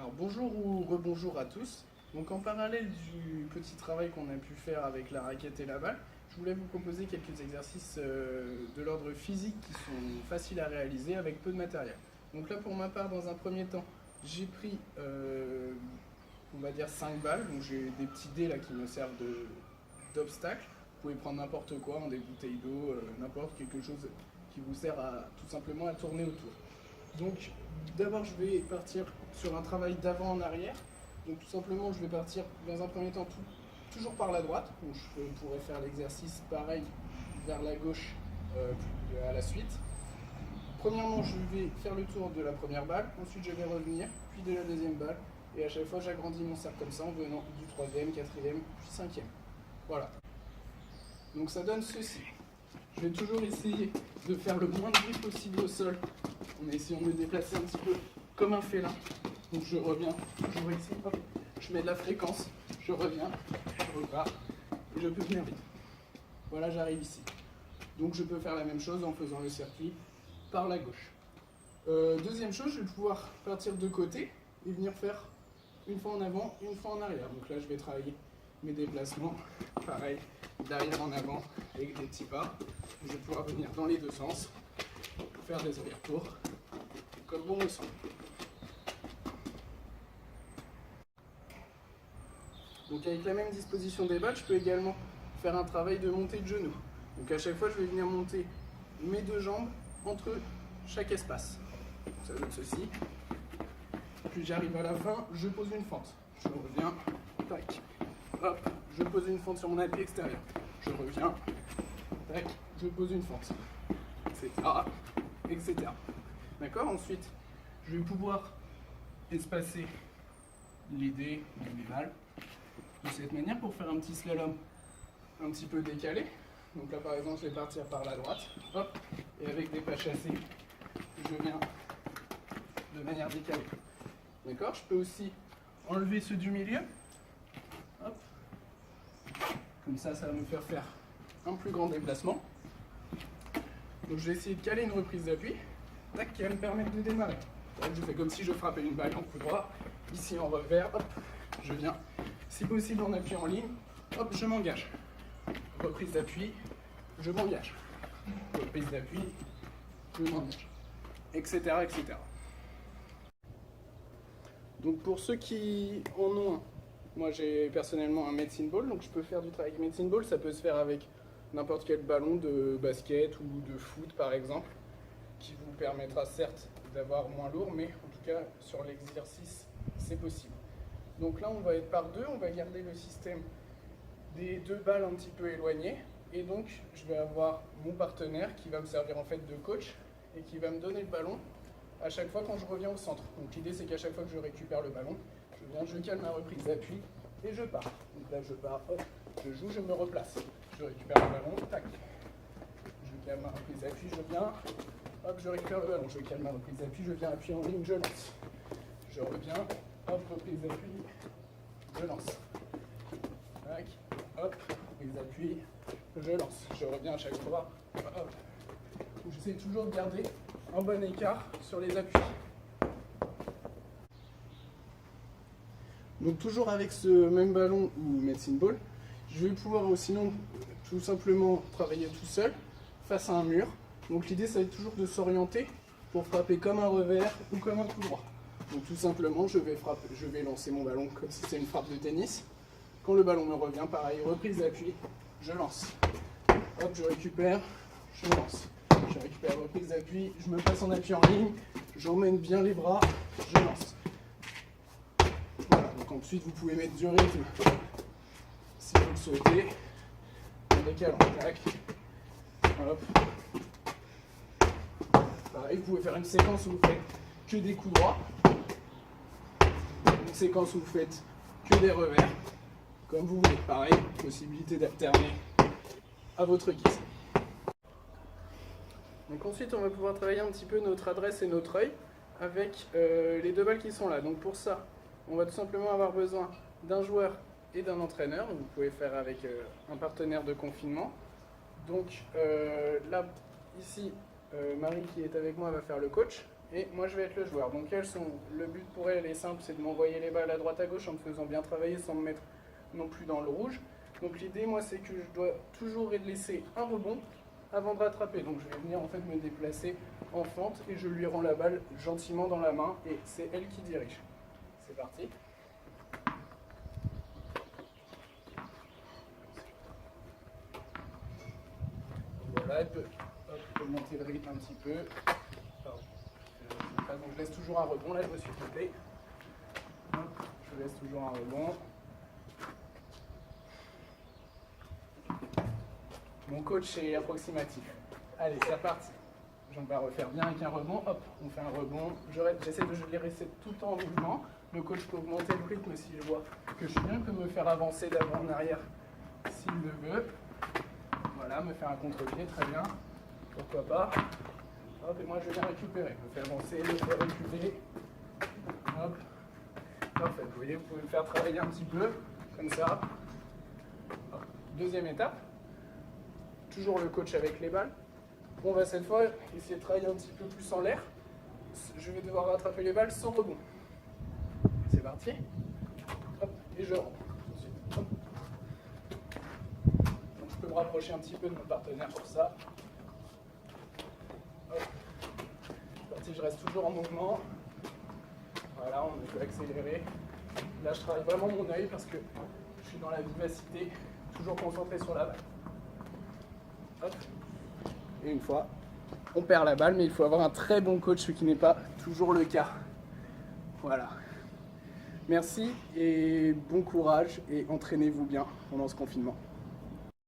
Alors bonjour ou rebonjour à tous. Donc en parallèle du petit travail qu'on a pu faire avec la raquette et la balle, je voulais vous proposer quelques exercices de l'ordre physique qui sont faciles à réaliser avec peu de matériel. Donc là pour ma part, dans un premier temps, j'ai pris on va dire 5 balles, donc j'ai des petits dés là qui me servent d'obstacle. Vous pouvez prendre n'importe quoi, des bouteilles d'eau, n'importe quelque chose qui vous sert à tout simplement à tourner autour. Donc d'abord je vais partir sur un travail d'avant en arrière. Donc tout simplement je vais partir dans un premier temps toujours par la droite. Donc je pourrais faire l'exercice pareil vers la gauche à la suite. Premièrement je vais faire le tour de la première balle, ensuite je vais revenir, puis de la deuxième balle. Et à chaque fois j'agrandis mon cercle comme ça en venant du troisième, quatrième, puis cinquième. Voilà. Donc ça donne ceci. Je vais toujours essayer de faire le moins de bruit possible au sol en essayant de me déplacer un petit peu comme un félin. Donc je reviens, toujours ici, hop, je mets de la fréquence, je reviens, je repars et je peux venir vite. Voilà, j'arrive ici. Donc je peux faire la même chose en faisant le circuit par la gauche. Deuxième chose, je vais pouvoir partir de côté et venir faire une fois en avant, une fois en arrière. Donc là je vais travailler mes déplacements, pareil, d'arrière en avant avec des petits pas. Je vais pouvoir venir dans les deux sens, faire des allers-retours, comme bon me semble. Donc avec la même disposition des balles, je peux également faire un travail de montée de genoux. Donc à chaque fois, je vais venir monter mes deux jambes entre chaque espace. Donc ça donne ceci. Puis j'arrive à la fin, je pose une fente. Je reviens, tac, hop, je pose une fente sur mon appui extérieur. Je reviens, tac, je pose une fente, etc. etc. D'accord. Ensuite, je vais pouvoir espacer les dés ou les balles de cette manière pour faire un petit slalom un petit peu décalé. Donc là par exemple, je vais partir par la droite, hop, et avec des pas chassés, je viens de manière décalée. D'accord. Je peux aussi enlever ceux du milieu, hop, comme ça va me faire un plus grand déplacement. Donc je vais essayer de caler une reprise d'appui, tac, qui va me permettre de démarrer. Donc je fais comme si je frappais une balle en coup droit, ici en revers, hop, je viens, si possible en appui en ligne, hop, je m'engage. Reprise d'appui, je m'engage. Reprise d'appui, je m'engage, etc., etc. Donc pour ceux qui en ont un, moi j'ai personnellement un medicine ball, donc je peux faire du travail avec medicine ball, ça peut se faire avec n'importe quel ballon de basket ou de foot par exemple, qui vous permettra certes d'avoir moins lourd, mais en tout cas sur l'exercice c'est possible. Donc là on va être par deux, on va garder le système des deux balles un petit peu éloignées, et donc je vais avoir mon partenaire qui va me servir en fait de coach et qui va me donner le ballon à chaque fois quand je reviens au centre. Donc l'idée c'est qu'à chaque fois que je récupère le ballon, je viens, je cale ma reprise d'appui et je pars. Donc là je pars, hop, je joue, je me replace. Je récupère le ballon, tac. Je cale ma reprise d'appui, je viens, hop, je récupère le ballon. Je cale ma reprise d'appui, je viens appuyer en ligne, je lance. Je reviens, hop, reprise d'appui, je lance. Tac, hop, reprise d'appui, je lance. Je reviens à chaque fois, hop. J'essaie toujours de garder un bon écart sur les appuis. Donc toujours avec ce même ballon ou medicine ball, je vais pouvoir sinon tout simplement travailler tout seul face à un mur. Donc l'idée ça va être toujours de s'orienter pour frapper comme un revers ou comme un coup droit. Donc tout simplement je vais lancer mon ballon comme si c'était une frappe de tennis. Quand le ballon me revient, pareil, reprise d'appui, je lance. Hop, je récupère, je lance. Je récupère reprise d'appui, je me passe en appui en ligne, j'emmène bien les bras, je lance. Voilà, donc ensuite vous pouvez mettre du rythme si vous le souhaitez. En décalant, tac. Hop. Pareil, vous pouvez faire une séquence où vous faites que des coups droits. Une séquence où vous faites que des revers. Comme vous voulez, pareil, possibilité d'alterner à votre guise. Donc ensuite, on va pouvoir travailler un petit peu notre adresse et notre œil avec les deux balles qui sont là. Donc pour ça, on va tout simplement avoir besoin d'un joueur et d'un entraîneur. Donc vous pouvez faire avec un partenaire de confinement. Donc là, ici, Marie qui est avec moi va faire le coach. et moi je vais être le joueur. Donc le but pour elles est simple, c'est de m'envoyer les balles à droite à gauche en me faisant bien travailler sans me mettre non plus dans le rouge. Donc l'idée, moi, c'est que je dois toujours laisser un rebond avant de rattraper. Donc je vais venir en fait me déplacer en fente et je lui rends la balle gentiment dans la main et c'est elle qui dirige. C'est parti. Voilà, elle peut monter le rythme un petit peu. Donc je laisse toujours un rebond, là je me suis trompé. Je laisse toujours un rebond. Mon coach est approximatif. Allez, c'est parti. On va refaire bien avec un rebond. Hop, on fait un rebond. J'essaie de les rester tout le temps en mouvement. Le coach peut augmenter le rythme s'il voit que je suis bien, peut me faire avancer d'avant en arrière s'il le veut. Voilà, me faire un contre-pied, très bien. Pourquoi pas. Hop, et moi je viens récupérer. Me faire avancer, me faire reculer. Hop. Parfait. Vous voyez, vous pouvez me faire travailler un petit peu, comme ça. Hop. Deuxième étape. Toujours le coach avec les balles. On va cette fois essayer de travailler un petit peu plus en l'air. Je vais devoir rattraper les balles sans rebond. C'est parti. Hop, et je rentre. Hop. Donc je peux me rapprocher un petit peu de mon partenaire pour ça. Hop. C'est parti, je reste toujours en mouvement. Voilà, on peut accélérer. Là, je travaille vraiment mon œil parce que je suis dans la vivacité, toujours concentré sur la balle. Hop. Et une fois, on perd la balle, mais il faut avoir un très bon coach, ce qui n'est pas toujours le cas. Voilà. Merci et bon courage et entraînez-vous bien pendant ce confinement.